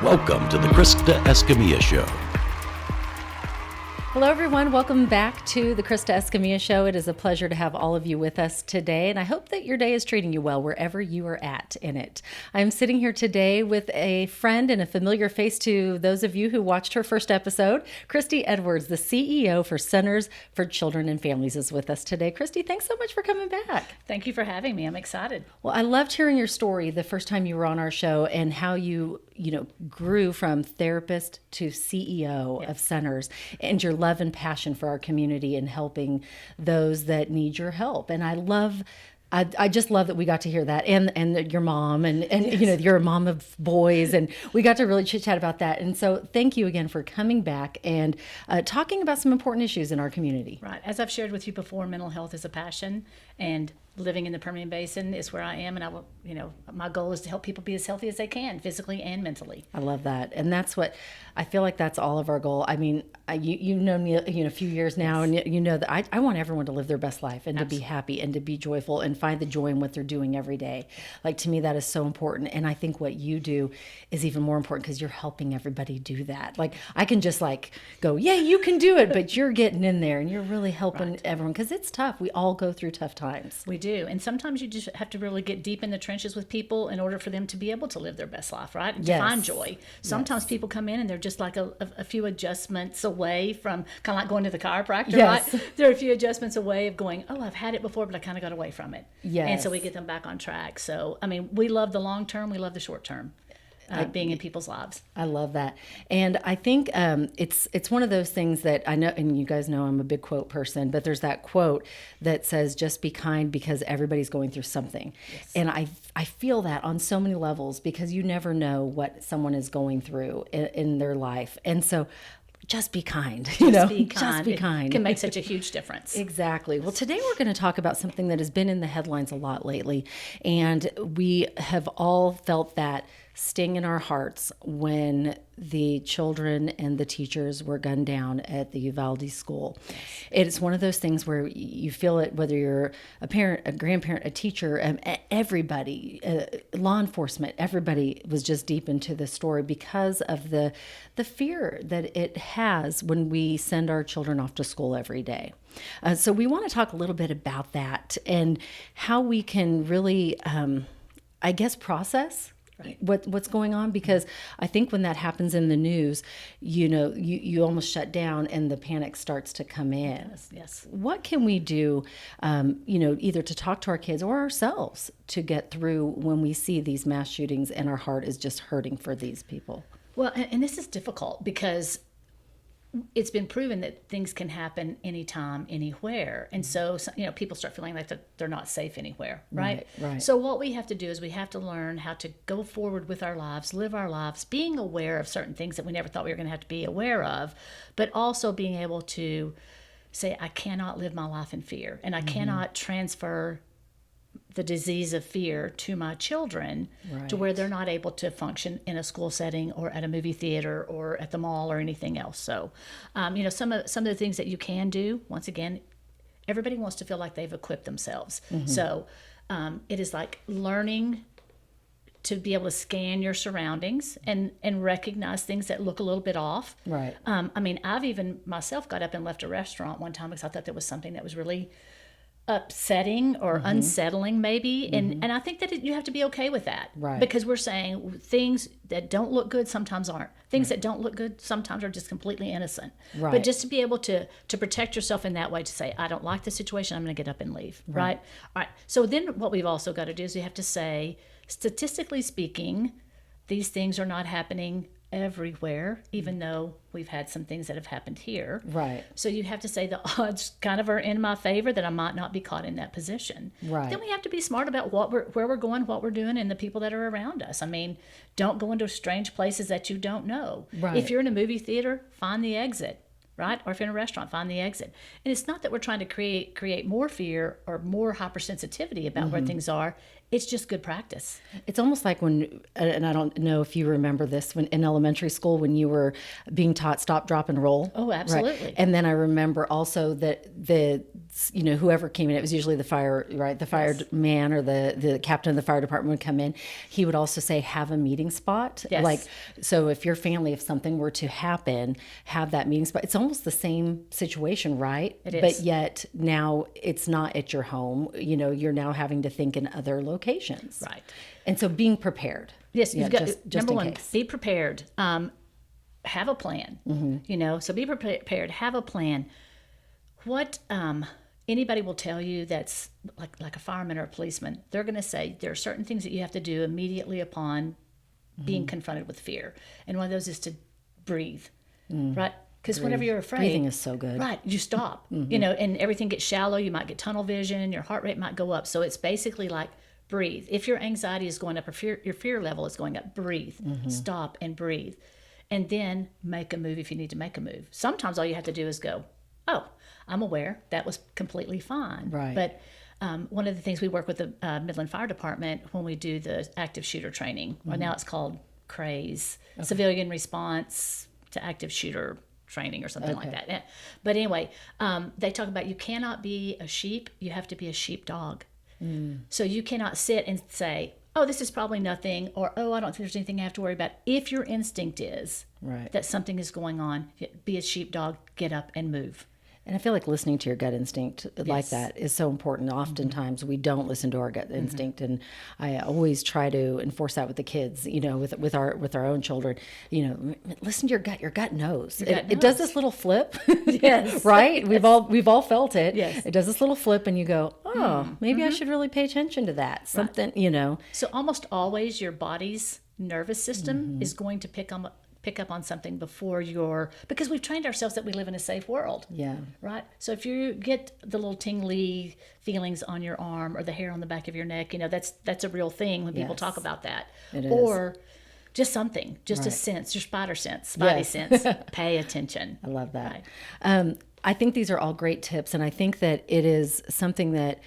Welcome to the Krista Escamilla Show. Hello, everyone. Welcome back to the Krista Escamilla Show. It is a pleasure to have all of you with us today, and I hope that your day is treating you well wherever you are at in it. I'm sitting here today with a friend and a familiar face to those of you who watched her first episode. Kristi Edwards, the CEO for Centers for Children and Families, is with us today. Kristi, thanks so much for coming back. Thank you for having me. I'm excited. Well, I loved hearing your story the first time you were on our show and how you grew from therapist to CEO of Centers, and your love and passion for our community and helping those that need your help. And I just love that we got to hear that, and your mom, and Yes. You're a mom of boys, and we got to really chit chat about that. And so thank you again for coming back and talking about some important issues in our community. Right. As I've shared with you before, mental health is a passion, and living in the Permian Basin is where I am. And I will, my goal is to help people be as healthy as they can, physically and mentally. I love that. And that's what I feel like that's all of our goal. I mean, you know me, a few years now, and you know that I want everyone to live their best life and to be happy and to be joyful and find the joy in what they're doing every day. Like, to me, that is so important. And I think what you do is even more important because you're helping everybody do that. Like, I can just go, yeah, you can do it, but you're getting in there and you're really helping everyone, because it's tough. We all go through tough times. We do. And sometimes you just have to really get deep in the trenches with people in order for them to be able to live their best life, right? And to find joy. Sometimes people come in and they're just like a few adjustments away from, kind of like going to the chiropractor, right? They're a few adjustments away of going, oh, I've had it before, but I kind of got away from it. Yes. And so we get them back on track. So, I mean, we love the long term. We love the short term. Being in people's lives. I love that. And I think it's one of those things that I know, and you guys know I'm a big quote person, but there's that quote that says, just be kind because everybody's going through something. Yes. And I feel that on so many levels, because you never know what someone is going through in their life. And so just be kind, Just be kind. It can make such a huge difference. Exactly. Well, today we're going to talk about something that has been in the headlines a lot lately. And we have all felt that sting in our hearts when the children and the teachers were gunned down at the Uvalde school. Yes. It's one of those things where you feel it, whether you're a parent, a grandparent, a teacher, everybody, law enforcement, everybody was just deep into the story because of the fear that it has when we send our children off to school every day. So we want to talk a little bit about that and how we can really, process what's going on, because I think when that happens in the news, you almost shut down and the panic starts to come in. Yes. What can we do, either to talk to our kids or ourselves to get through when we see these mass shootings and our heart is just hurting for these people? Well, and this is difficult because it's been proven that things can happen anytime, anywhere. And so, people start feeling like they're not safe anywhere, right? Right. So what we have to do is we have to learn how to go forward with our lives, live our lives, being aware of certain things that we never thought we were going to have to be aware of, but also being able to say, I cannot live my life in fear, and I cannot transfer the disease of fear to my children to where they're not able to function in a school setting or at a movie theater or at the mall or anything else. So, some of the things that you can do, once again, everybody wants to feel like they've equipped themselves. Mm-hmm. So it is like learning to be able to scan your surroundings and recognize things that look a little bit off. Right. I've even myself got up and left a restaurant one time because I thought there was something that was really upsetting or unsettling maybe, and I think that you have to be okay with that, right? Because we're saying things that don't look good sometimes aren't. Things that don't look good sometimes are just completely innocent, right? But just to be able to protect yourself in that way, to say, I don't like the situation, I'm going to get up and leave, right? All right. So then what we've also got to do is we have to say, statistically speaking, these things are not happening everywhere, even though we've had some things that have happened here. Right. So you have to say the odds kind of are in my favor that I might not be caught in that position. Right. Then we have to be smart about where we're going, what we're doing, and the people that are around us. I mean, don't go into strange places that you don't know. Right. If you're in a movie theater, find the exit. Right? Or if you're in a restaurant, find the exit. And it's not that we're trying to create more fear or more hypersensitivity about where things are. it's just good practice. It's almost like when, and I don't know if you remember this, when in elementary school when you were being taught stop, drop, and roll. Oh, absolutely. Right. And then I remember also that whoever came in, it was usually the fireman or the captain of the fire department would come in. He would also say, have a meeting spot. Yes. Like, so if your family, if something were to happen, have that meeting spot. It's almost the same situation, right? It is. But yet now it's not at your home. You're now having to think in other locations. Right. And so being prepared. Yes, you've got just number in one, case. be prepared. Have a plan. So be prepared. Have a plan. What anybody will tell you that's like a fireman or a policeman, they're going to say there are certain things that you have to do immediately upon being confronted with fear, and one of those is to breathe. Right. Because whenever you're afraid, Breathing is so good. right, you stop, and everything gets shallow. You might get tunnel vision, your heart rate might go up. So it's basically like breathe. If your anxiety is going up, or your fear level is going up, breathe, stop and breathe. And then make a move if you need to make a move. Sometimes all you have to do is go, oh, I'm aware. That was completely fine. Right. But one of the things we work with the Midland Fire Department when we do the active shooter training, or now it's called CRAZE, Civilian Response to Active Shooter Training or something like that. Yeah. But anyway, they talk about you cannot be a sheep, you have to be a sheepdog. So you cannot sit and say, oh, this is probably nothing, or oh, I don't think there's anything I have to worry about. If your instinct is that something is going on, be a sheepdog, get up and move. And I feel like listening to your gut instinct like that is so important. Oftentimes we don't listen to our gut instinct, and I always try to enforce that with the kids. With our own children. Listen to your gut. Your gut knows. It does this little flip. Yes. Right. We've all felt it. Yes. It does this little flip, and you go, oh, maybe I should really pay attention to that. Something. So almost always your body's nervous system is going to pick up on something because we've trained ourselves that we live in a safe world. Yeah. Right. So if you get the little tingly feelings on your arm or the hair on the back of your neck, that's a real thing when people talk about that. It is. Or just something, a sense, your spidey sense. Pay attention. I love that. Right. I think these are all great tips, and I think that it is something that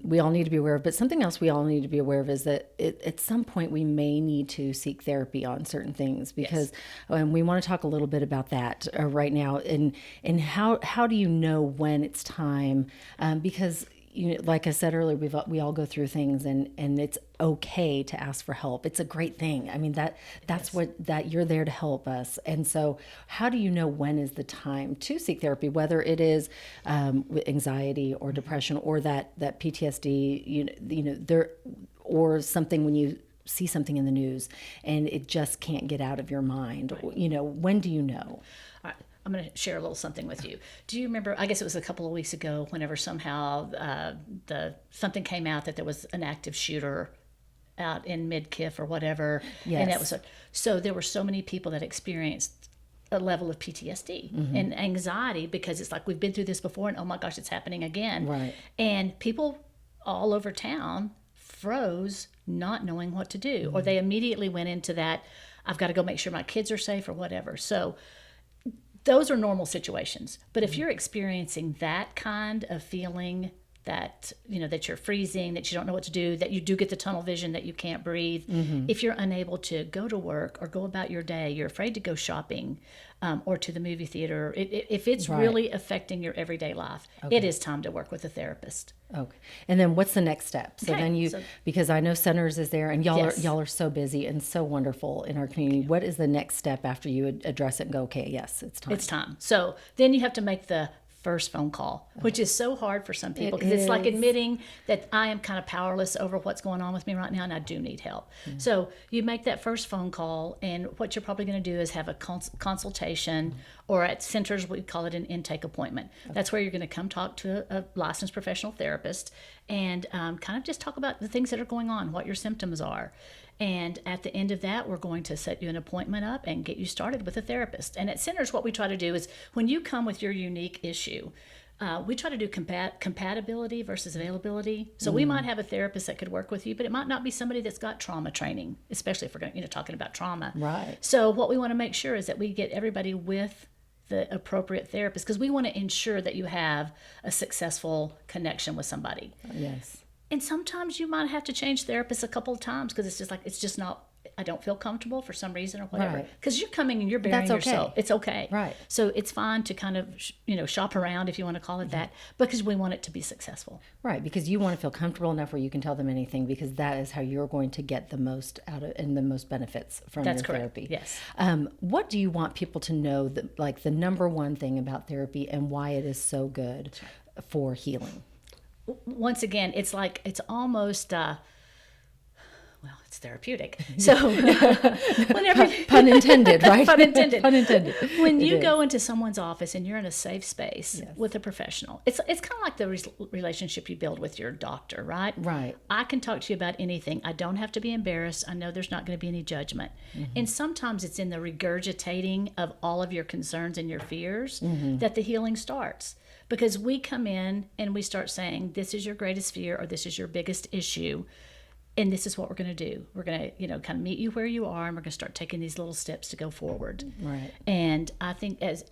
we all need to be aware of. But something else we all need to be aware of is that at some point we may need to seek therapy on certain things, because we want to talk a little bit about that right now. And how do you know when it's time? Because like I said earlier, we all go through things, and it's okay to ask for help. It's a great thing. I mean, that's that you're there to help us. And so how do you know when is the time to seek therapy, whether it is with anxiety or depression or that PTSD, there, or something when you see something in the news and it just can't get out of your mind? When do you know? All right. I'm going to share a little something with you. Do you remember, I guess it was a couple of weeks ago, whenever somehow something came out that there was an active shooter out in Mid-Kif or whatever. Yes. And that was so there were so many people that experienced a level of PTSD and anxiety, because it's like, we've been through this before and oh my gosh, it's happening again. Right. And people all over town froze, not knowing what to do. Or they immediately went into that, I've got to go make sure my kids are safe or whatever. So those are normal situations. But if you're experiencing that kind of feeling, that that you're freezing, that you don't know what to do, that you do get the tunnel vision, that you can't breathe, if you're unable to go to work or go about your day, you're afraid to go shopping or to the movie theater, if it's really affecting your everyday life, it is time to work with a therapist. Okay. And then what's the next step? So then because I know Centers is there, and y'all are so busy and so wonderful in our community. What is the next step after you address it and go, okay, yes, it's time? It's time. So then you have to make the first phone call, which is so hard for some people, because it's like admitting that I am kind of powerless over what's going on with me right now and I do need help. So you make that first phone call, and what you're probably going to do is have a consultation, or at Centers we call it an intake appointment. That's where you're going to come talk to a licensed professional therapist and kind of just talk about the things that are going on, what your symptoms are. And at the end of that, we're going to set you an appointment up and get you started with a therapist. And at Centers, what we try to do is, when you come with your unique issue, we try to do compatibility versus availability. So we might have a therapist that could work with you, but it might not be somebody that's got trauma training, especially if we're talking about trauma. Right. So what we want to make sure is that we get everybody with the appropriate therapist, because we want to ensure that you have a successful connection with somebody. Yes. And sometimes you might have to change therapists a couple of times because it's just not, I don't feel comfortable for some reason or whatever. Right. Because you're coming and you're bearing That's okay. yourself. It's okay. Right. So it's fine to kind of, shop around, if you want to call it that, because we want it to be successful. Right, because you want to feel comfortable enough where you can tell them anything, because that is how you're going to get the most out of and the most benefits from That's your correct. therapy. Yes. What do you want people to know, that, like the number one thing about therapy and why it is so good for healing? Once again, it's almost, it's therapeutic. So whenever Pun intended, right? Pun intended. Pun intended. When you go into someone's office and you're in a safe space Yes. with a professional, it's kind of like the relationship you build with your doctor, right? Right. I can talk to you about anything. I don't have to be embarrassed. I know there's not going to be any judgment. And sometimes it's in the regurgitating of all of your concerns and your fears that the healing starts. Because we come in and we start saying, this is your greatest fear, or this is your biggest issue, and this is what we're going to do. We're going to, kind of meet you where you are, and we're going to start taking these little steps to go forward. Right. And I think as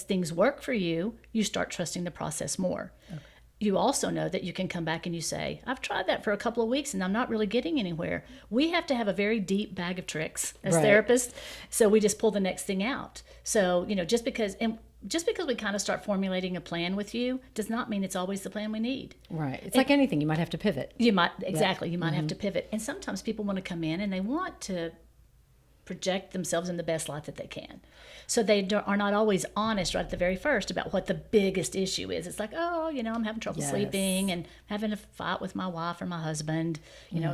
things work for you, you start trusting the process more. Okay. You also know that you can come back and you say, I've tried that for a couple of weeks and I'm not really getting anywhere. We have to have a very deep bag of tricks as Right. therapists, so we just pull the next thing out. So, just because we kind of start formulating a plan with you does not mean it's always the plan we need. Right. It's like anything. You might have to pivot. You might have to pivot. And sometimes people want to come in and they want to project themselves in the best light that they can. So they are not always honest right at the very first about what the biggest issue is. It's like, I'm having trouble Yes. sleeping and having a fight with my wife or my husband,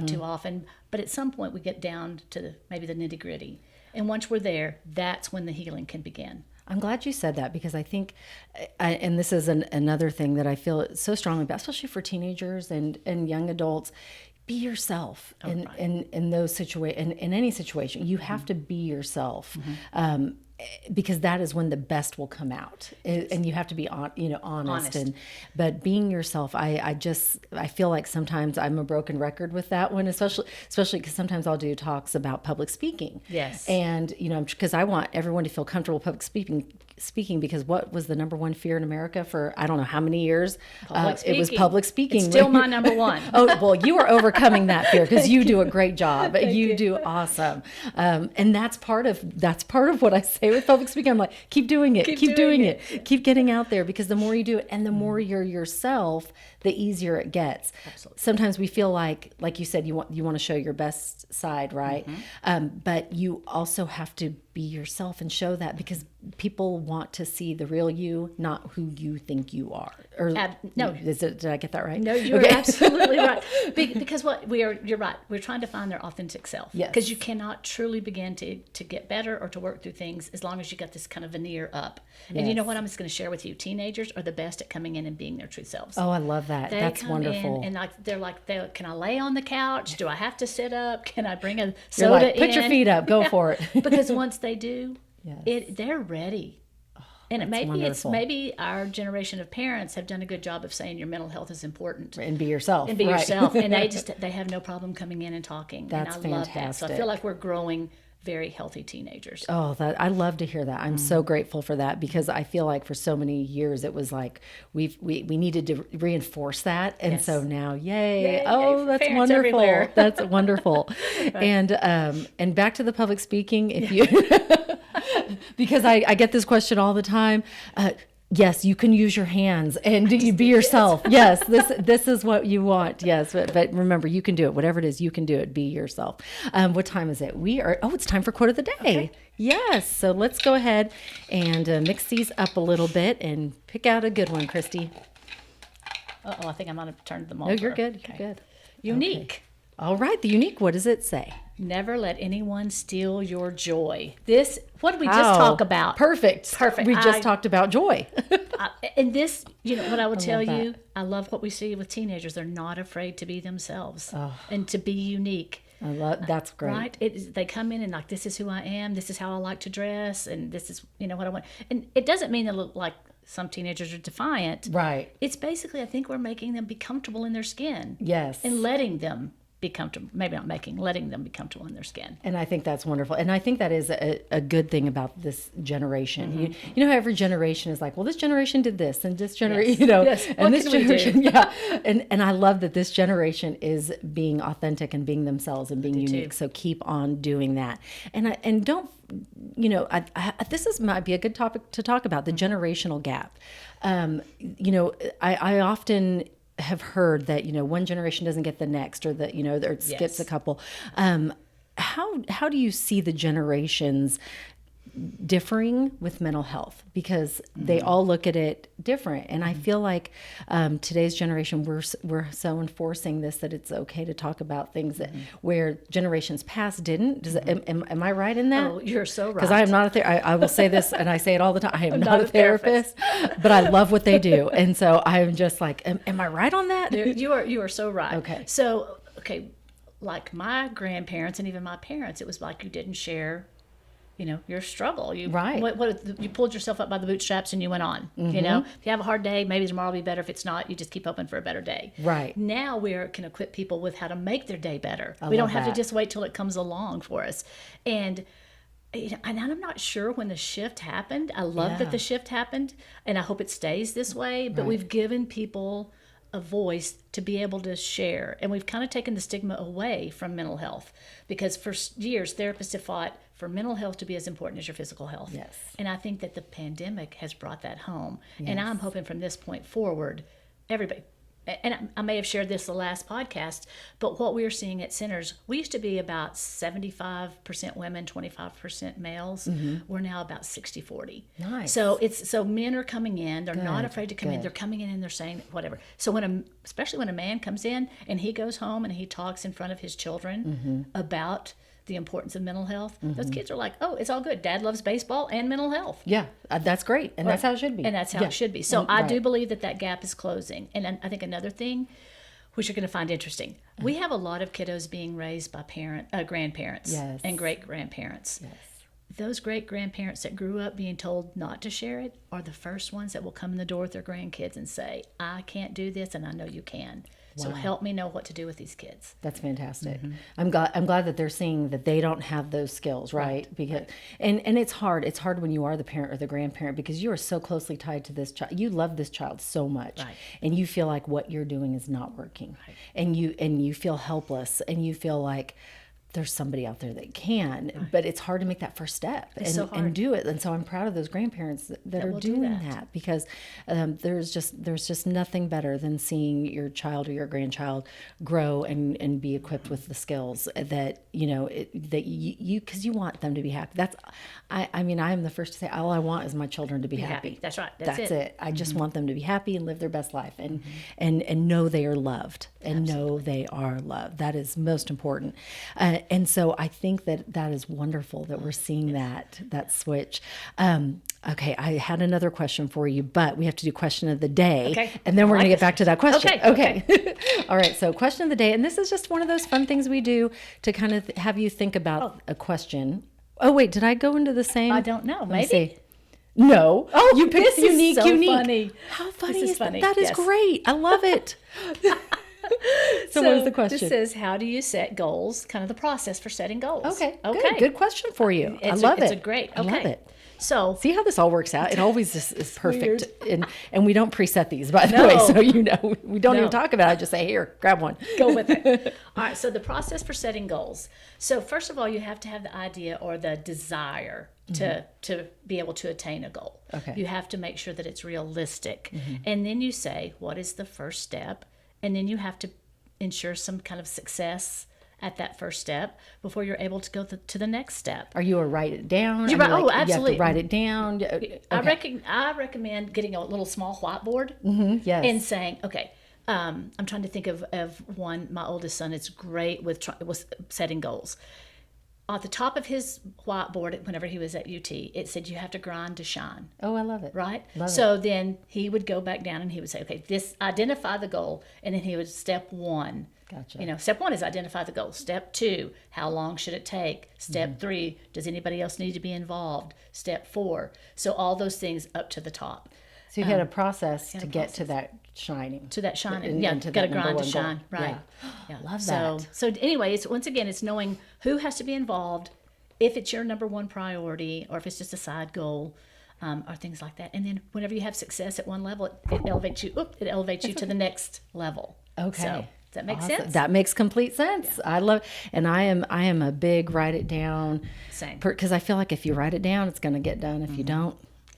too often. But at some point we get down to maybe the nitty gritty. And once we're there, that's when the healing can begin. I'm glad you said that, because I think, and this is another thing that I feel so strongly about, especially for teenagers and young adults. Be yourself in those situations, in any situation. You have to be yourself, because that is when the best will come out. And you have to be honest. But being yourself, I feel like sometimes I'm a broken record with that one, especially because sometimes I'll do talks about public speaking. Yes. And because I want everyone to feel comfortable public speaking, because what was the number one fear in America for I don't know how many years? It was public speaking. It's still my number one. Oh, well, you are overcoming that fear, because you do a great job. You do awesome. And that's part of what I say with public speaking. I'm like, keep doing it, keep doing it, keep getting out there, because the more you do it and the more you're yourself, the easier it gets. Absolutely. Sometimes we feel like you said, you want to show your best side, right? But you also have to be yourself and show that, because people want to see the real you, not who you think you are. Or no, did I get that right? No, you're absolutely right. Because you're right. We're trying to find their authentic self. Yes. Because you cannot truly begin to get better or to work through things as long as you got this kind of veneer up. Yes. And you know what? I'm just going to share with you. Teenagers are the best at coming in and being their true selves. Oh, I love that. That's come wonderful. in and they're can I lay on the couch? Do I have to sit up? Can I bring a You're soda like, in? put your feet up, go for it. Because once they do, Yes. they're ready. And maybe our generation of parents have done a good job of saying your mental health is important. And be yourself. And be right. yourself. And they have no problem coming in and talking. That's and I love that. So I fantastic. feel like we're growing very healthy teenagers. Oh, I love to hear that. I'm so grateful for that, because I feel like for so many years it was like we needed to reinforce that, and Yes. so now, yay! Yay, Oh, for that's parents wonderful. everywhere. That's wonderful. And back to the public speaking, if you, because I get this question all the time. Yes, you can use your hands and you be yourself. Yes, this is what you want. Yes, but remember, you can do it. Whatever it is, you can do it. Be yourself. What time is it? It's time for quote of the day. Okay. Yes, so let's go ahead and mix these up a little bit and pick out a good one, Kristi. I think I'm going to turn them over. No, you're good. You're good. Unique. Okay. All right, the unique. What does it say? Never let anyone steal your joy. What did we just talk about? Perfect. We just talked about joy. And this, what I would tell love you, I love what we see with teenagers. They're not afraid to be themselves and to be unique. That's great. Right? They come in and like, this is who I am. This is how I like to dress. And this is, what I want. And it doesn't mean they look like some teenagers are defiant. Right. It's basically, I think we're making them be comfortable in their skin. Yes. And letting them be comfortable, maybe not making, letting them be comfortable in their skin. And I think that's wonderful. And I think that is a good thing about this generation. You know how every generation is like, well, this generation did this and this generation, Yes. and What this can we do? generation, yeah. And I love that this generation is being authentic and being themselves and being unique. too. So keep on doing that. And don't, might be a good topic to talk about, the generational gap. I often have heard that, one generation doesn't get the next, or that, or it skips Yes. a couple. How do you see the generations differing with mental health? Because they all look at it different. And I feel like today's generation, we're so enforcing this, that it's okay to talk about things that where generations past didn't. Am I right in that? Oh, you're so right. Because I am not I will say this, and I say it all the time. I am not a therapist, but I love what they do. And so I'm just like, am I right on that? You are so right. Okay. So, like my grandparents and even my parents, it was like you didn't share, your struggle. You Right. you pulled yourself up by the bootstraps and you went on. If you have a hard day, maybe tomorrow will be better. If it's not, you just keep hoping for a better day. Right. Now we can equip people with how to make their day better. We love don't have that. to just wait till it comes along for us. And I'm not sure when the shift happened. I love that the shift happened, and I hope it stays this way. But we've given people a voice to be able to share, and we've kind of taken the stigma away from mental health, because for years therapists have fought for mental health to be as important as your physical health. Yes. And I think that the pandemic has brought that home. And I'm hoping from this point forward, everybody, and I may have shared this the last podcast, but what we're seeing at centers, we used to be about 75% women, 25% males. We're now about 60-40. Nice. So men are coming in, they're not afraid to come in, good. they're coming in and they're saying whatever. So especially when a man comes in and he goes home and he talks in front of his children about the importance of mental health, those kids are like, oh, it's all good. Dad loves baseball and mental health. Yeah, that's great. And that's how it should be. And that's how Yeah. it should be. So And- I right. do believe that gap is closing. And I think another thing, which you're going to find interesting, we have a lot of kiddos being raised by grandparents Yes. and great-grandparents. Yes. Those great-grandparents that grew up being told not to share it are the first ones that will come in the door with their grandkids and say, I can't do this, and I know you can. So help me know what to do with these kids. That's fantastic. I'm glad that they're seeing that they don't have those skills, right? Because and it's hard. It's hard when you are the parent or the grandparent, because you are so closely tied to this child. You love this child so much, Right. and you feel like what you're doing is not working, and you feel helpless, and you feel like there's somebody out there that can, but it's hard to make that first step so hard. and do it. And so I'm proud of those grandparents that are will do doing that. that, because there's just nothing better than seeing your child or your grandchild grow and be equipped with the skills that that you because you want them to be happy. I mean I am the first to say, all I want is my children to be happy. That's right. That's That's it. I just want them to be happy and live their best life, and know they are loved, and know they are loved. That is most important. And so I think that is wonderful that we're seeing that switch. Okay, I had another question for you, but we have to do question of the day, Okay. and then we're I going to like get back to that question. Okay. All right, so question of the day, and this is just one of those fun things we do to kind of have you think about a question. Oh wait, did I go into the same? I don't know. Let me Maybe. see. No. Oh, you picked this is unique. so Unique. funny. How funny This is is funny. that? That is Yes. great. I love it. So what is the question? This says, how do you set goals? Kind of the process for setting goals. Okay. Good question for you. I It's love it's it. a great. I Okay. love it. So See how this all works out? It always is perfect. weird. And we don't preset these, by the No. way, so we don't No. even talk about it. I just say, here, grab one. go with it. All right. So the process for setting goals. So first of all, you have to have the idea or the desire to be able to attain a goal. Okay. You have to make sure that it's realistic, and then you say, what is the first step? And then you have to ensure some kind of success at that first step before you're able to go to the next step. Are you a write it down? You're right. Oh, You have absolutely. to write it down. Okay. I recommend getting a little small whiteboard Yes. and saying, okay, I'm trying to think of one. My oldest son is great with setting goals. At the top of his whiteboard, whenever he was at UT, it said you have to grind to shine. Oh, I love it. Right? Love So then he would go back down and he would say, okay, identify the goal. And then he would step 1. Gotcha. Step 1 is identify the goal. Step 2, how long should it take? Step 3, does anybody else need to be involved? Step 4. So all those things up to the top. So you had a process to get to that shining. To that shining. And Yeah, to got to that number grind to one shine. goal. Right. Yeah. Love So, that. so anyway, once again, it's knowing who has to be involved, if it's your number one priority, or if it's just a side goal, or things like that. And then whenever you have success at one level, it elevates you. It elevates you to the next level. Okay. So, does that make Awesome. sense? That makes complete sense. I love, and I am a big write it down. Same. Because I feel like if you write it down, it's going to get done. If you don't,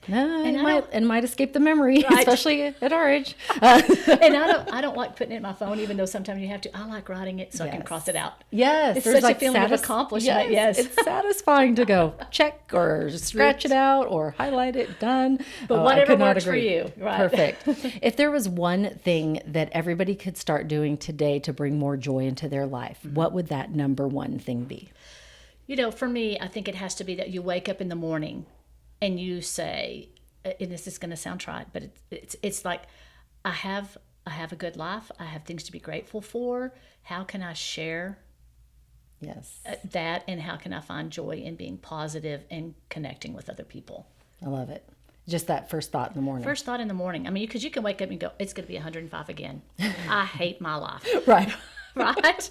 no, And it might escape the memory, Right. especially at our age. And I don't like putting it in my phone, even though sometimes you have to. I like writing it so I can cross it out. Yes, It's there's such a feeling of accomplishment. Yes. It's satisfying to go check or scratch it out or highlight it. Done. But I whatever could not works for agree. you, right? Perfect. If there was one thing that everybody could start doing today to bring more joy into their life, what would that number one thing be? For me, I think it has to be that you wake up in the morning and you say, and this is going to sound trite, but it's like, I have a good life. I have things to be grateful for. How can I share Yes, that, and how can I find joy in being positive and connecting with other people? I love it. Just that first thought in the morning. First thought in the morning. I mean, because you can wake up and go, it's going to be 105 again. I hate my life. Right. Right?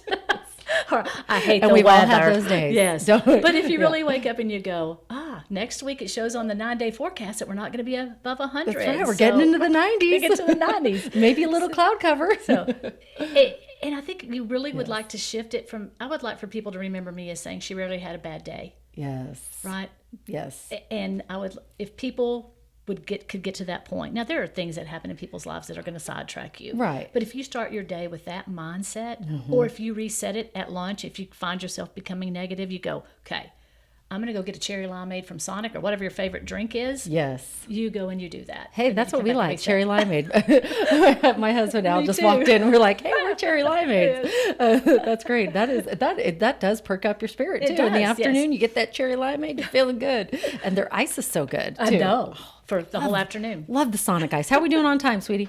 Or I hate And the we've weather. all had those days. Yes. Don't- But if you really wake up and you go, next week it shows on the 9-day forecast that we're not going to be above 100. That's right. We're getting into the 90s. We get to the 90s. Maybe a little cloud cover. And I think you really would like to shift it from, I would like for people to remember me as saying she rarely had a bad day. Yes. Right? Yes. And I would, if people could get to that point. Now, there are things that happen in people's lives that are going to sidetrack you. Right. But if you start your day with that mindset, or if you reset it at lunch, if you find yourself becoming negative, you go, okay, I'm going to go get a cherry limeade from Sonic or whatever your favorite drink is. Yes. You go and you do that. Hey, And that's then what you we come back like, and cherry reset. limeade. My husband Al Me just too. walked in and we're like, hey, we're cherry limeades. That's great. That does perk up your spirit too. It In the does, yes. afternoon, you get that cherry limeade, you're feeling good. And their ice is so good too. I know. For the whole afternoon. Love the Sonic ice. How are we doing on time, sweetie?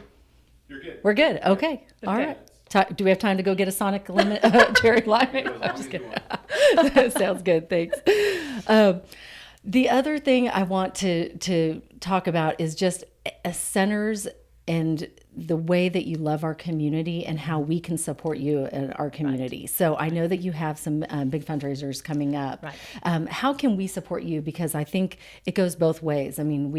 You're good. We're good. Okay. All right. Do we have time to go get a Sonic lemon cherry limeade? I'm just kidding. That sounds good. Thanks. The other thing I want to talk about is just centers and the way that you love our community and how we can support you in our community. Right. So I know that you have some big fundraisers coming up. Right. How can we support you? Because I think it goes both ways. I mean,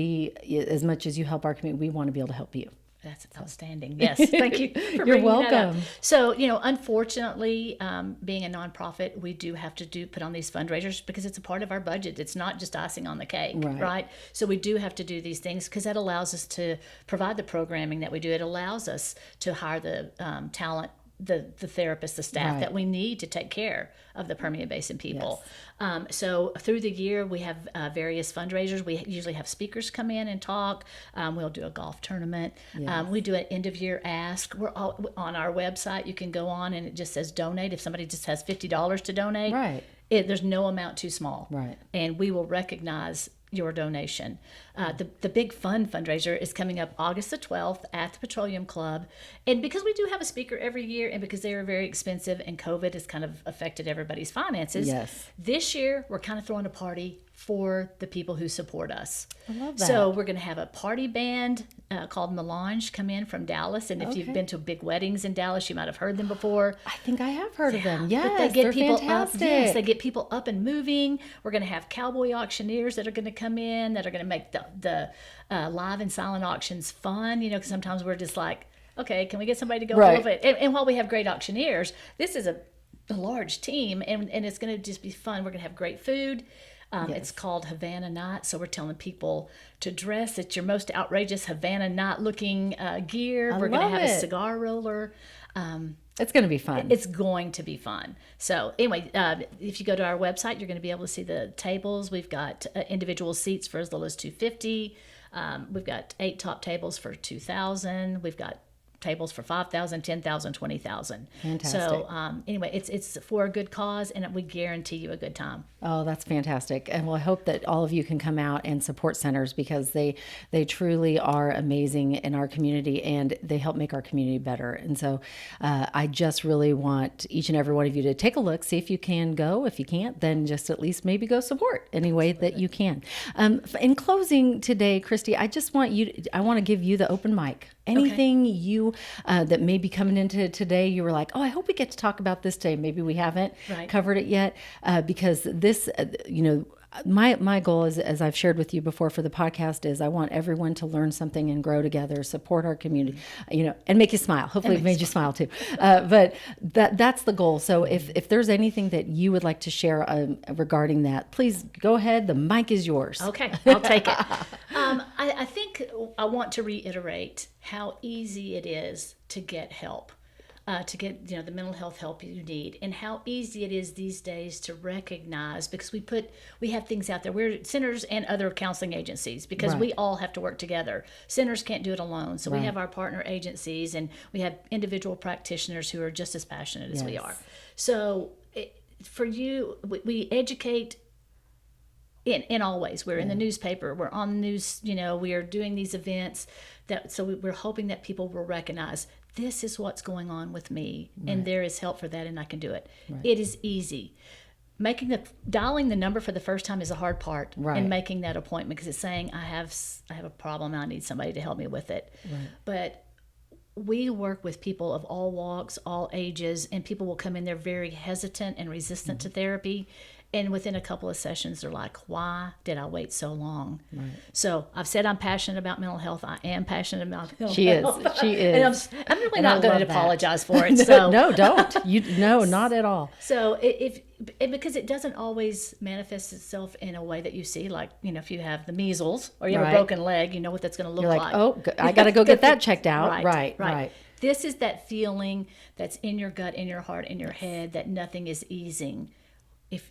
as much as you help our community, we want to be able to help you. That's outstanding. Yes, thank you for You're bringing that up. welcome. So, unfortunately, being a nonprofit, we do have to put on these fundraisers because it's a part of our budget. It's not just icing on the cake, right? So we do have to do these things because that allows us to provide the programming that we do. It allows us to hire the talent, the therapists, the staff that we need to take care of the Permian Basin people. Yes. So through the year, we have various fundraisers. We usually have speakers come in and talk. We'll do a golf tournament. Yes. We do an end of year ask. We're all on our website. You can go on and it just says donate. If somebody just has $50 to donate, right. There's no amount too small. Right. And we will recognize your donation. The Big Fun fundraiser is coming up August the 12th at the Petroleum Club. And because we do have a speaker every year and because they are very expensive and COVID has kind of affected everybody's finances, yes. This year we're kind of throwing a party for the people who support us. I love that. So we're going to have a party band called Melange come in from Dallas. And if you've been to big weddings in Dallas, you might have heard them before. I think I have heard of them. Yes, But they get they're people fantastic. up. Yes, they get people up and moving. We're going to have cowboy auctioneers that are going to come in that are going to make the live and silent auctions fun. Because sometimes we're just like, okay, can we get somebody to go a little bit? And while we have great auctioneers, this is a large team, and it's going to just be fun. We're going to have great food. Yes. It's called Havana Night, so we're telling people to dress at your most outrageous Havana Night looking gear. We're going to have a cigar roller. It's going to be fun. It's going to be fun. So anyway, if you go to our website, you're going to be able to see the tables. We've got individual seats for as little as $250. We've got 8 top tables for $2,000. We've got tables for 5,000, 10,000, 20,000. Fantastic. So anyway, it's for a good cause, and we guarantee you a good time. Oh, that's fantastic. And well, I hope that all of you can come out and support centers, because they truly are amazing in our community, and they help make our community better. And so I just really want each and every one of you to take a look, see if you can go. If you can't, then just at least maybe go support any way that you can. In closing today, Kristi, I want to give you the open mic. Anything you that may be coming into today, you were like, oh, I hope we get to talk about this today. Maybe we haven't covered it yet, because this, my goal is, as I've shared with you before for the podcast, is I want everyone to learn something and grow together, support our community, and make you smile. Hopefully it made you smile too. But that's the goal. So if there's anything that you would like to share regarding that, please go ahead. The mic is yours. Okay, I'll take it. I think I want to reiterate how easy it is to get help. To get the mental health help you need, and how easy it is these days to recognize, because we have things out there. We're centers and other counseling agencies, because we all have to work together. Centers can't do it alone, so we have our partner agencies, and we have individual practitioners who are just as passionate as we are. So for you, we educate in all ways. We're in the newspaper, we're on the news, we are doing these events so we're hoping that people will recognize this is what's going on with me, and there is help for that, and I can do it. It is easy. Dialing the number for the first time is a hard part, and making that appointment, because it's saying I have a problem, I need somebody to help me with it. But we work with people of all walks, all ages, and people will come in there very hesitant and resistant to therapy. And within a couple of sessions, they're like, why did I wait so long? So I've said I'm passionate about mental health. I am passionate about mental health. She is. And I'm really not going to apologize for it. So. No, don't. No, not at all. So because it doesn't always manifest itself in a way that you see, like, if you have the measles or you have a broken leg, you know what that's going to look like. Oh, I got to go get that checked out. Right. This is that feeling that's in your gut, in your heart, in your head, that nothing is easing.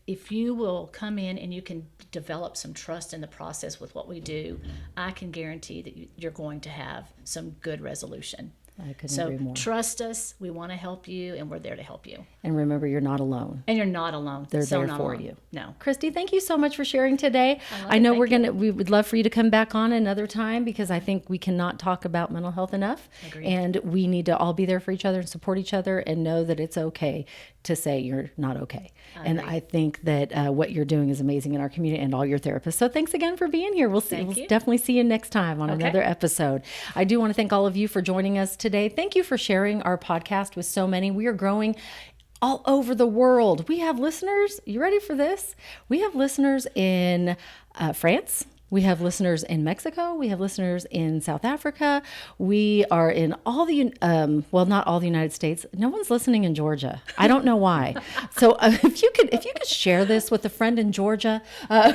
If you will come in and you can develop some trust in the process with what we do, I can guarantee that you're going to have some good resolution. I couldn't agree more. So trust us. We want to help you, and we're there to help you. And remember, you're not alone. And you're not alone. They're there for you. No. Kristi, thank you so much for sharing today. I know we would love for you to come back on another time, because I think we cannot talk about mental health enough. Agreed. And we need to all be there for each other and support each other, and know that it's okay to say you're not okay. And I think that what you're doing is amazing in our community, and all your therapists. So thanks again for being here. We'll definitely see you next time on another episode. I do want to thank all of you for joining us today. Thank you for sharing our podcast with so many. We are growing all over the world. We have listeners. You ready for this? We have listeners in France. We have listeners in Mexico. We have listeners in South Africa. We are in all the, not all the United States. No one's listening in Georgia. I don't know why. So if you could share this with a friend in Georgia,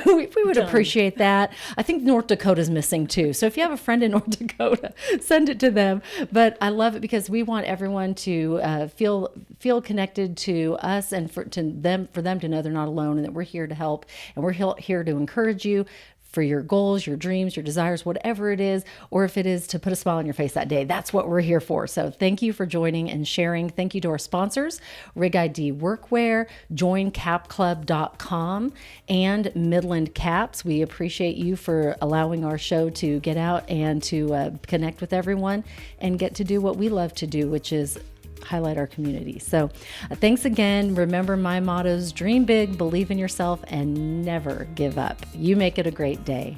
we would appreciate that. I think North Dakota's missing too. So if you have a friend in North Dakota, send it to them. But I love it, because we want everyone to feel connected to us, and for them to know they're not alone, and that we're here to help, and we're here to encourage you for your goals, your dreams, your desires, whatever it is, or if it is to put a smile on your face that day. That's what we're here for. So thank you for joining and sharing. Thank you to our sponsors, Rig ID Workwear, joincapclub.com, and Midland Caps. We appreciate you for allowing our show to get out and to connect with everyone and get to do what we love to do, which is highlight our community. So thanks again. Remember my mottos: dream big, believe in yourself, and never give up. You make it a great day.